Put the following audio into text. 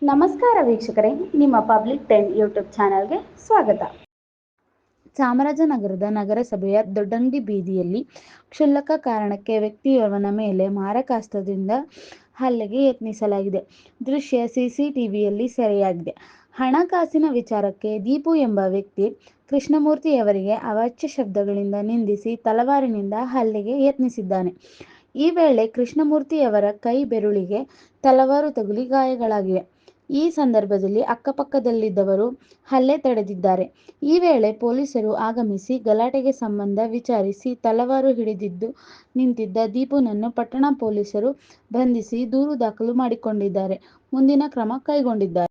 ನಮಸ್ಕಾರ ವೀಕ್ಷಕರೇ, ನಿಮ್ಮ ಪಬ್ಲಿಕ್ 10 ಯೂಟ್ಯೂಬ್ ಚಾನಲ್ಗೆ ಸ್ವಾಗತ. ಚಾಮರಾಜನಗರದ ನಗರಸಭೆಯ ದೊಡ್ಡಂಗಡಿ ಬೀದಿಯಲ್ಲಿ ಕ್ಷುಲ್ಲಕ ಕಾರಣಕ್ಕೆ ವ್ಯಕ್ತಿಯೋರ್ವನ ಮೇಲೆ ಮಾರಕಾಸ್ತ್ರದಿಂದ ಹಲ್ಲೆಗೆ ಯತ್ನಿಸಲಾಗಿದೆ. ದೃಶ್ಯ ಸಿಸಿಟಿವಿಯಲ್ಲಿ ಸೆರೆಯಾಗಿದೆ. ಹಣಕಾಸಿನ ವಿಚಾರಕ್ಕೆ ದೀಪು ಎಂಬ ವ್ಯಕ್ತಿ ಕೃಷ್ಣಮೂರ್ತಿಯವರಿಗೆ ಅವಾಚ್ಯ ಶಬ್ದಗಳಿಂದ ನಿಂದಿಸಿ ತಲವಾರಿನಿಂದ ಹಲ್ಲೆಗೆ ಯತ್ನಿಸಿದ್ದಾನೆ. ಈ ವೇಳೆ ಕೃಷ್ಣಮೂರ್ತಿಯವರ ಕೈ ಬೆರಳಿಗೆ ತಲವಾರು ತಗುಲಿ ಗಾಯಗಳಾಗಿವೆ. ಈ ಸಂದರ್ಭದಲ್ಲಿ ಅಕ್ಕಪಕ್ಕದಲ್ಲಿದ್ದವರು ಹಲ್ಲೆ ತಡೆದಿದ್ದಾರೆ. ಈ ವೇಳೆ ಪೊಲೀಸರು ಆಗಮಿಸಿ ಗಲಾಟೆಗೆ ಸಂಬಂಧ ವಿಚಾರಿಸಿ ತಲವಾರು ಹಿಡಿದಿದ್ದು ನಿಂತಿದ್ದ ದೀಪುನನ್ನು ಪಟ್ಟಣ ಪೊಲೀಸರು ಬಂಧಿಸಿ ದೂರು ದಾಖಲು ಮಾಡಿಕೊಂಡಿದ್ದಾರೆ. ಮುಂದಿನ ಕ್ರಮ ಕೈಗೊಂಡಿದ್ದಾರೆ.